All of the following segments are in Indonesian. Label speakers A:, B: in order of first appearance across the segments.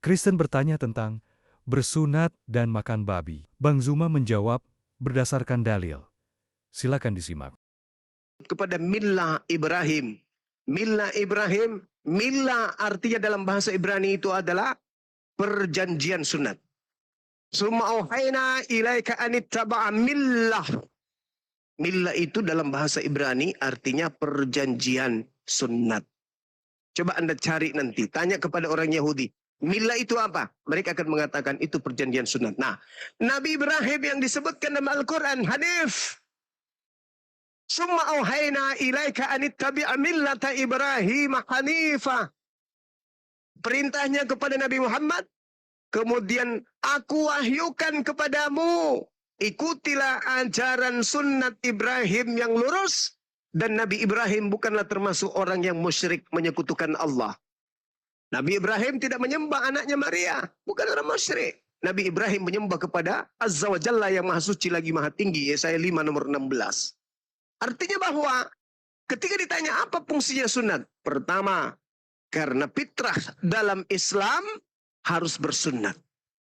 A: Kristen bertanya tentang bersunat dan makan babi. Bang Zuma menjawab berdasarkan dalil. Silakan disimak.
B: Kepada millah Ibrahim. Millah Ibrahim, millah artinya dalam bahasa Ibrani itu adalah perjanjian sunat. Summa auhayna ilaika anittaba'a millah. Millah itu dalam bahasa Ibrani artinya perjanjian sunat. Coba Anda cari nanti, tanya kepada orang Yahudi, millah itu apa? Mereka akan mengatakan itu perjanjian sunat. Nah, Nabi Ibrahim yang disebutkan dalam Al-Quran, Hanif. Summa auhayna ilaika anittabi'a millata Ibrahim Hanifah. Perintahnya kepada Nabi Muhammad, kemudian aku wahyukan kepadamu, ikutilah ajaran sunnat Ibrahim yang lurus. Dan Nabi Ibrahim bukanlah termasuk orang yang musyrik menyekutukan Allah. Nabi Ibrahim tidak menyembah anaknya Maria. Bukan orang musyrik. Nabi Ibrahim menyembah kepada Azza wa Jalla yang maha suci lagi maha tinggi. Yesaya 5 nomor 16. Artinya bahwa ketika ditanya apa fungsinya sunat. Pertama, karena fitrah dalam Islam harus bersunat.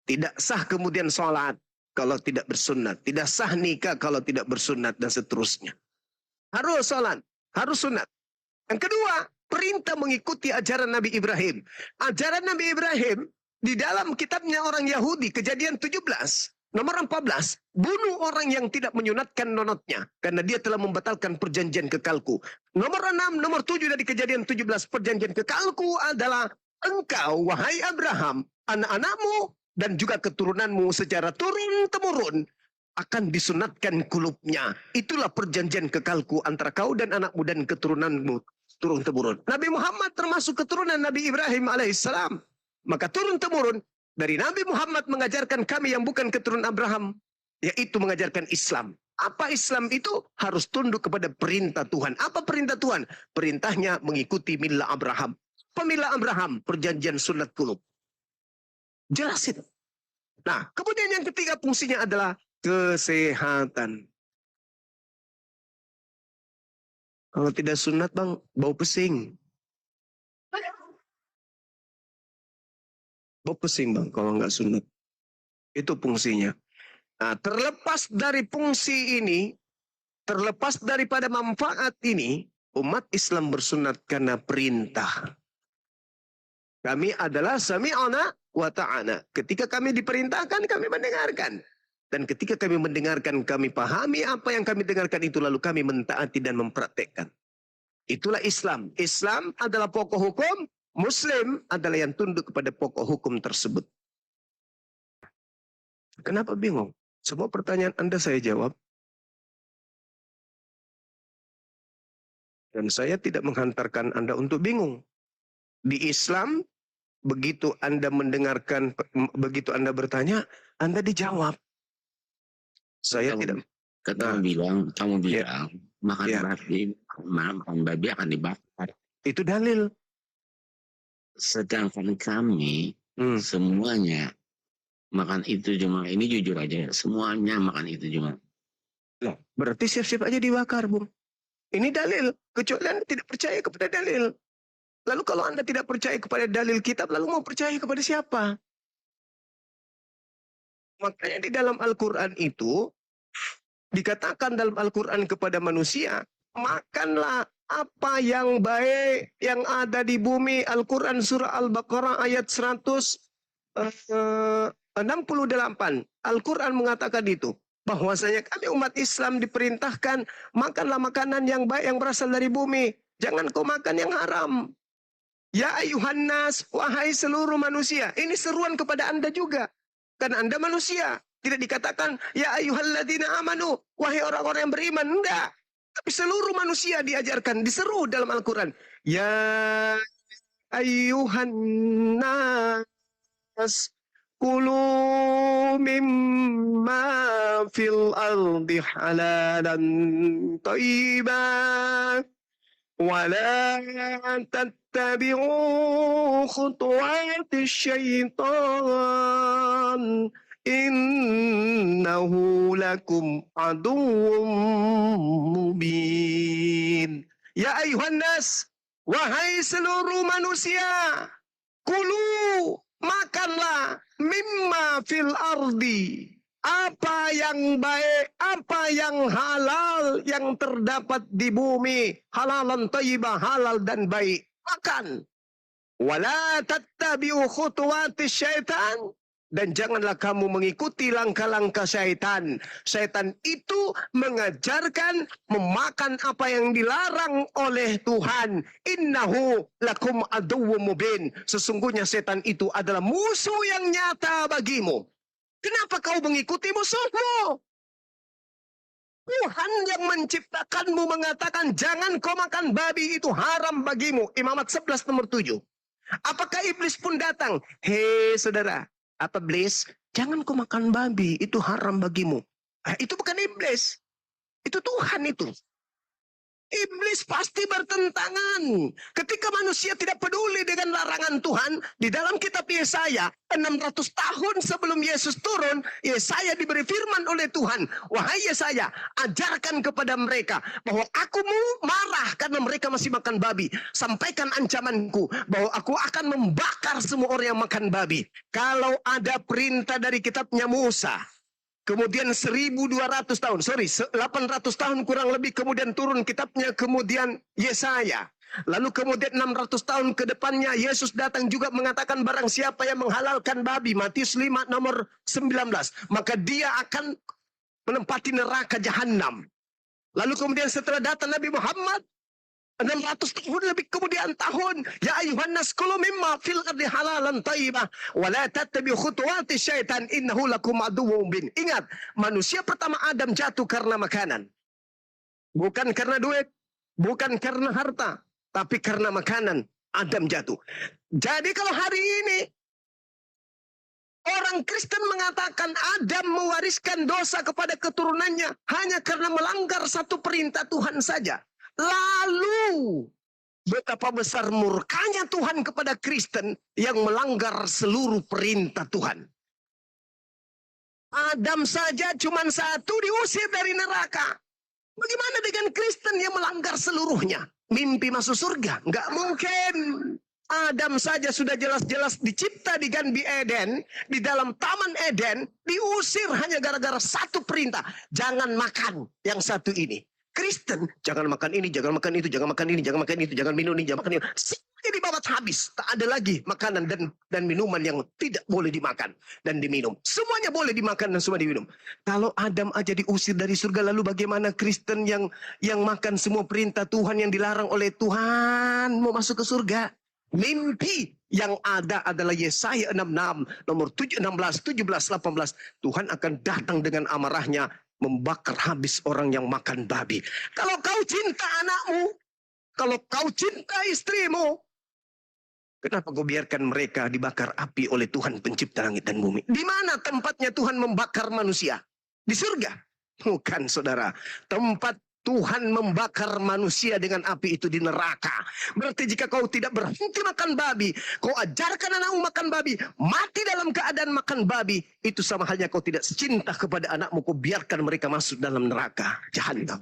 B: Tidak sah kemudian sholat kalau tidak bersunat. Tidak sah nikah kalau tidak bersunat dan seterusnya. Harus sholat, harus sunat. Yang kedua, perintah mengikuti ajaran Nabi Ibrahim. Ajaran Nabi Ibrahim di dalam kitabnya orang Yahudi, Kejadian 17, nomor 14, bunuh orang yang tidak menyunatkan nonotnya. Karena dia telah membatalkan perjanjian kekalku. Nomor 6, nomor 7 dari Kejadian 17, perjanjian kekalku adalah engkau, wahai Abraham, anak-anakmu, dan juga keturunanmu secara turun-temurun akan disunatkan kulubnya. Itulah perjanjian kekalku antara kau dan anakmu dan keturunanmu turun-temurun. Nabi Muhammad termasuk keturunan Nabi Ibrahim alaihissalam. Maka turun-temurun dari Nabi Muhammad mengajarkan kami yang bukan keturunan Abraham, yaitu mengajarkan Islam. Apa Islam itu? Harus tunduk kepada perintah Tuhan. Apa perintah Tuhan? Perintahnya mengikuti millah Abraham. Pemilah Abraham, perjanjian sunat kulub. Jelas itu. Nah, kemudian yang ketiga fungsinya adalah kesehatan. Kalau tidak sunat bang, bau pesing. Bau pesing bang, kalau nggak sunat. Itu fungsinya. Nah, terlepas dari fungsi ini, terlepas daripada manfaat ini, umat Islam bersunat karena perintah. Kami adalah sami'ana wa ta'ana. Ketika kami diperintahkan, kami mendengarkan. Dan ketika kami mendengarkan, kami pahami apa yang kami dengarkan itu, lalu kami mentaati dan mempraktekkan. Itulah Islam. Islam adalah pokok hukum, Muslim adalah yang tunduk kepada pokok hukum tersebut. Kenapa bingung? Semua pertanyaan Anda saya jawab. Dan saya tidak menghantarkan Anda untuk bingung. Di Islam, begitu Anda mendengarkan, begitu Anda bertanya, Anda dijawab. Saya tidak.
C: Kamu bilang makan babi, makan babi akan dibakar.
B: Itu dalil.
C: Sedangkan kami semuanya makan itu cuma, ini jujur aja, semuanya makan itu cuma.
B: Loh, berarti siap-siap aja dibakar, Bung. Ini dalil. Kecuali Anda tidak percaya kepada dalil. Lalu kalau Anda tidak percaya kepada dalil kitab, lalu mau percaya kepada siapa? Makanya di dalam Al-Quran itu, dikatakan dalam Al-Quran kepada manusia, makanlah apa yang baik yang ada di bumi. Al-Quran surah Al-Baqarah ayat 168. Al-Quran mengatakan itu. Bahwasanya kami umat Islam diperintahkan, makanlah makanan yang baik yang berasal dari bumi. Jangan kau makan yang haram. Ya ayuhan nas, wahai seluruh manusia. Ini seruan kepada Anda juga. Karena Anda manusia. Tidak dikatakan, ya ayyuhalladzina amanu, wahai orang-orang yang beriman. Enggak. Tapi seluruh manusia diajarkan, diseru dalam Al-Quran. Ya ayyuhan nas, kulu mimma fil ardi halalan tayyiban. Wala tattabi'u khutuwati syaitan. Innahu lakum aduwwum mubin. Ya ayuhan nas, wahai seluruh manusia, kulu, makan mimma fil ardi. Apa yang baik, apa yang halal yang terdapat di bumi, halalan thayyibah, halal dan baik, makan. Wala tattabi'u khutuwatis syaitan, dan janganlah kamu mengikuti langkah-langkah syaitan. Syaitan itu mengajarkan memakan apa yang dilarang oleh Tuhan. Innahu lakum aduwwum mubin. Sesungguhnya syaitan itu adalah musuh yang nyata bagimu. Kenapa kau mengikuti musuhmu? Tuhan yang menciptakanmu mengatakan jangan kau makan babi, itu haram bagimu. Imamat 11 nomor 7. Apakah iblis pun datang? Hei saudara, apa iblis? Jangan kau makan babi, itu haram bagimu. Itu bukan iblis. Itu Tuhan itu. Iblis pasti bertentangan. Ketika manusia tidak peduli dengan larangan Tuhan, di dalam kitab Yesaya, 600 tahun sebelum Yesus turun, Yesaya diberi firman oleh Tuhan. Wahai Yesaya, ajarkan kepada mereka bahwa aku marah karena mereka masih makan babi. Sampaikan ancamanku bahwa aku akan membakar semua orang yang makan babi. Kalau ada perintah dari kitabnya Musa, kemudian 800 tahun kurang lebih kemudian turun kitabnya kemudian Yesaya. Lalu kemudian 600 tahun ke depannya Yesus datang juga mengatakan barang siapa yang menghalalkan babi, Matius 5 nomor 19, maka dia akan menempati neraka jahanam. Lalu kemudian setelah datang Nabi Muhammad 600 tahun lebih kemudian tahun, ya ayuhan nas kulu mimma fil ardi halalan thayyibah wa la tattabi'u khutuwati syaitan innahu lakum aduwwum mubin. Ingat, manusia pertama Adam jatuh karena makanan. Bukan karena duit, bukan karena harta, tapi karena makanan Adam jatuh. Jadi kalau hari ini orang Kristen mengatakan Adam mewariskan dosa kepada keturunannya hanya karena melanggar satu perintah Tuhan saja. Lalu betapa besar murkanya Tuhan kepada Kristen yang melanggar seluruh perintah Tuhan. Adam saja cuma satu diusir dari neraka. Bagaimana dengan Kristen yang melanggar seluruhnya? Mimpi masuk surga? Nggak mungkin. Adam saja sudah jelas-jelas dicipta di Ganbi Eden, di dalam Taman Eden, diusir hanya gara-gara satu perintah. Jangan makan yang satu ini. Kristen, jangan makan ini, jangan makan itu, jangan makan ini, jangan makan itu, jangan minum ini, jangan makan ini. Semuanya dibabat habis. Tak ada lagi makanan dan minuman yang tidak boleh dimakan dan diminum. Semuanya boleh dimakan dan semua diminum. Kalau Adam aja diusir dari surga, lalu bagaimana Kristen yang makan semua perintah Tuhan yang dilarang oleh Tuhan mau masuk ke surga? Mimpi yang ada adalah Yesaya 66, nomor 7, 16, 17, 18. Tuhan akan datang dengan amarahnya, membakar habis orang yang makan babi. Kalau kau cinta anakmu, kalau kau cinta istrimu, kenapa kau biarkan mereka dibakar api oleh Tuhan pencipta langit dan bumi? Di mana tempatnya Tuhan membakar manusia? Di surga? Bukan, saudara. Tempat Tuhan membakar manusia dengan api itu di neraka. Berarti jika kau tidak berhenti makan babi, kau ajarkan anakmu makan babi, mati dalam keadaan makan babi, itu sama halnya kau tidak cinta kepada anakmu, kau biarkan mereka masuk dalam neraka jahanam.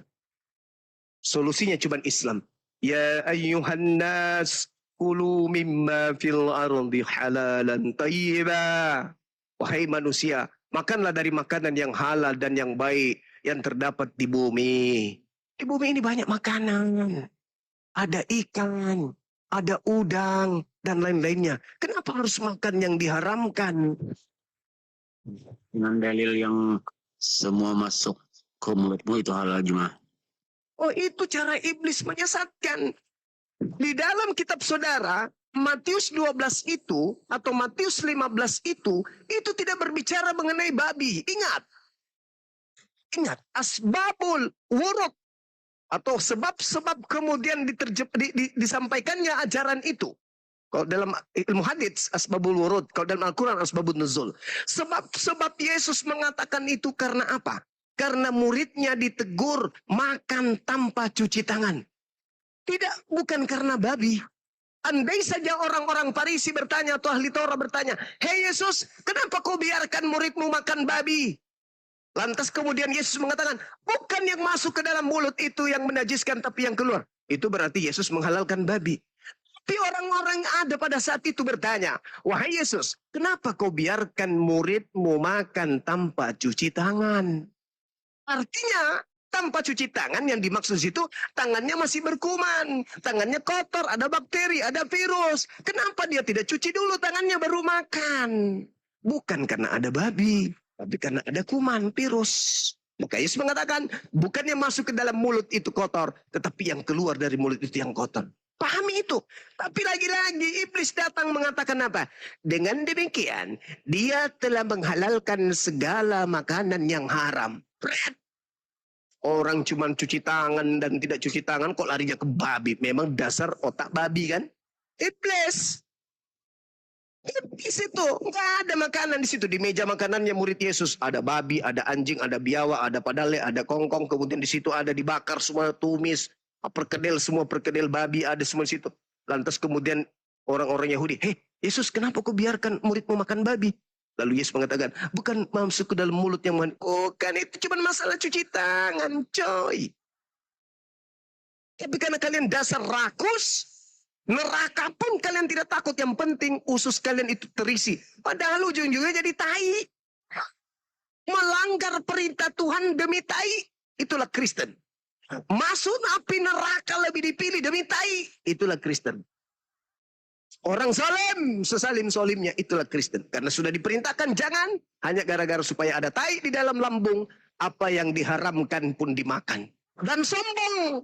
B: Solusinya cuma Islam. Ya ayyuhan nas kulu mimma fil ardi halalan thayyibah. Wahai manusia, makanlah dari makanan yang halal dan yang baik yang terdapat di bumi. Di bumi ini banyak makanan. Ada ikan, ada udang, dan lain-lainnya. Kenapa harus makan yang diharamkan?
C: Dengan dalil yang semua masuk ke mulutmu itu halal cuma.
B: Oh, itu cara iblis menyesatkan. Di dalam kitab saudara, Matius 12 itu, atau Matius 15 itu tidak berbicara mengenai babi. Ingat, asbabul wurud, atau sebab-sebab kemudian disampaikannya ajaran itu. Kalau dalam ilmu hadits asbabul wurud, kalau dalam Al-Quran asbabun nuzul. Sebab Yesus mengatakan itu karena apa? Karena muridnya ditegur makan tanpa cuci tangan. Bukan karena babi. Andai saja orang-orang Farisi bertanya atau ahli Taurat bertanya, "Hei Yesus, kenapa kau biarkan muridmu makan babi?" Lantas kemudian Yesus mengatakan, bukan yang masuk ke dalam mulut itu yang menajiskan, tapi yang keluar. Itu berarti Yesus menghalalkan babi. Tapi orang-orang ada pada saat itu bertanya, wahai Yesus, kenapa kau biarkan muridmu makan tanpa cuci tangan? Artinya, tanpa cuci tangan yang dimaksud itu, tangannya masih berkuman, tangannya kotor, ada bakteri, ada virus. Kenapa dia tidak cuci dulu tangannya baru makan? Bukan karena ada babi, tapi karena ada kuman, virus. Maka Yesus mengatakan, bukannya masuk ke dalam mulut itu kotor, tetapi yang keluar dari mulut itu yang kotor. Pahami itu. Tapi lagi-lagi iblis datang mengatakan apa? Dengan demikian, dia telah menghalalkan segala makanan yang haram. Berat. Orang cuma cuci tangan dan tidak cuci tangan kok larinya ke babi. Memang dasar otak babi kan? Iblis. Iblis itu. Nggak ada makanan di situ. Di meja makanannya murid Yesus. Ada babi, ada anjing, ada biawak, ada padale, ada kongkong. Kemudian di situ ada dibakar semua tumis. Perkedel, semua perkedel babi ada semua di situ. Lantas kemudian orang-orang Yahudi. Hei Yesus, kenapa kau biarkan muridmu makan babi? Lalu Yesus mengatakan, bukan masuk ke dalam mulut yang bukan, itu cuma masalah cuci tangan, coy. Tapi karena kalian dasar rakus, neraka pun kalian tidak takut. Yang penting usus kalian itu terisi. Padahal ujung-ujungnya jadi tai. Melanggar perintah Tuhan demi tai, itulah Kristen. Masuk api neraka lebih dipilih demi tai, itulah Kristen. Orang zalim, sesalim-solimnya, itulah Kristen. Karena sudah diperintahkan jangan, hanya gara-gara supaya ada tai di dalam lambung, apa yang diharamkan pun dimakan. Dan sombong.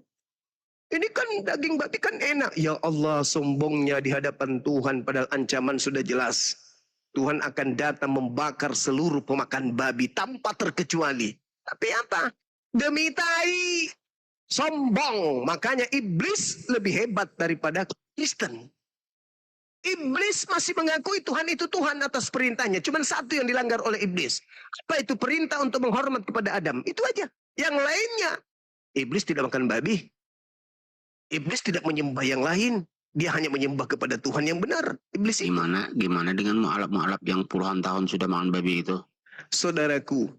B: Ini kan daging babi kan enak. Ya Allah, sombongnya di hadapan Tuhan, padahal ancaman sudah jelas. Tuhan akan datang membakar seluruh pemakan babi tanpa terkecuali. Tapi apa? Demi tai. Sombong. Makanya iblis lebih hebat daripada Kristen. Iblis masih mengakui Tuhan itu Tuhan atas perintahnya. Cuma satu yang dilanggar oleh iblis. Apa itu? Perintah untuk menghormat kepada Adam. Itu aja. Yang lainnya. Iblis tidak makan babi. Iblis tidak menyembah yang lain. Dia hanya menyembah kepada Tuhan yang benar. Iblis itu.
C: Gimana dengan mu'alaf-mu'alaf yang puluhan tahun sudah makan babi itu?
B: Saudaraku.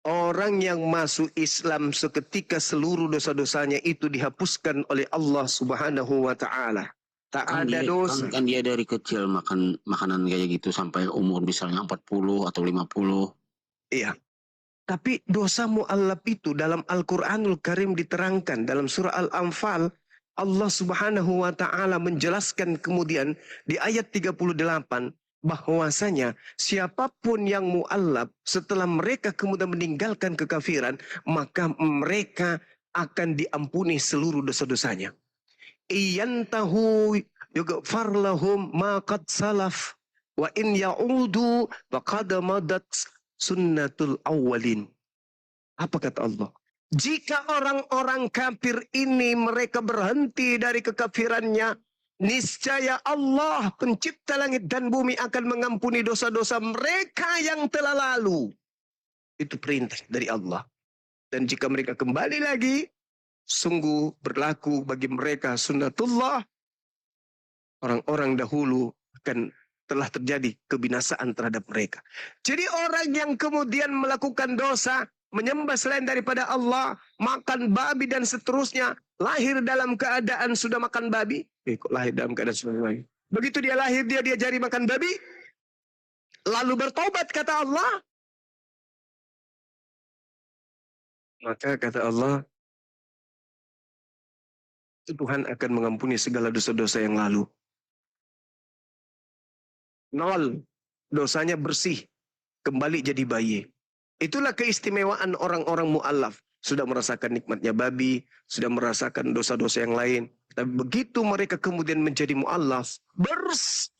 B: Orang yang masuk Islam seketika seluruh dosa-dosanya itu dihapuskan oleh Allah Subhanahu wa Ta'ala. Tak ada dosa.
C: Kan dia dari kecil makan makanan kayak gitu sampai umur misalnya 40 atau 50.
B: Iya. Tapi dosa mu'allaf itu dalam Al-Quranul Karim diterangkan dalam surah Al-Anfal. Allah Subhanahu wa Ta'ala menjelaskan kemudian di ayat 38. Bahwasanya siapapun yang mu'allab setelah mereka kemudian meninggalkan kekafiran, maka mereka akan diampuni seluruh dosa-dosanya. Iyantahu yughfar lahum ma qad salaf wa in ya'udu faqad madat sunnatul awwalin. Apa kata Allah? Jika orang-orang kafir ini mereka berhenti dari kekafirannya, niscaya Allah pencipta langit dan bumi akan mengampuni dosa-dosa mereka yang telah lalu. Itu perintah dari Allah. Dan jika mereka kembali lagi, sungguh berlaku bagi mereka sunnatullah. Orang-orang dahulu akan telah terjadi kebinasaan terhadap mereka. Jadi orang yang kemudian melakukan dosa, menyembah selain daripada Allah, makan babi dan seterusnya, lahir dalam keadaan sudah makan babi. Kok lahir dalam keadaan sudah makan babi? Begitu dia lahir, dia diajari makan babi. Lalu bertobat kata Allah. Maka kata Allah, Tuhan akan mengampuni segala dosa-dosa yang lalu. 0. Dosanya bersih. Kembali jadi bayi. Itulah keistimewaan orang-orang mu'allaf. Sudah merasakan nikmatnya babi, sudah merasakan dosa-dosa yang lain. Tapi begitu mereka kemudian menjadi mu'allaf,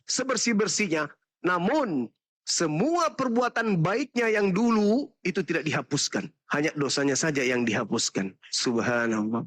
B: sebersih-bersihnya. Namun, semua perbuatan baiknya yang dulu itu tidak dihapuskan. Hanya dosanya saja yang dihapuskan. Subhanallah.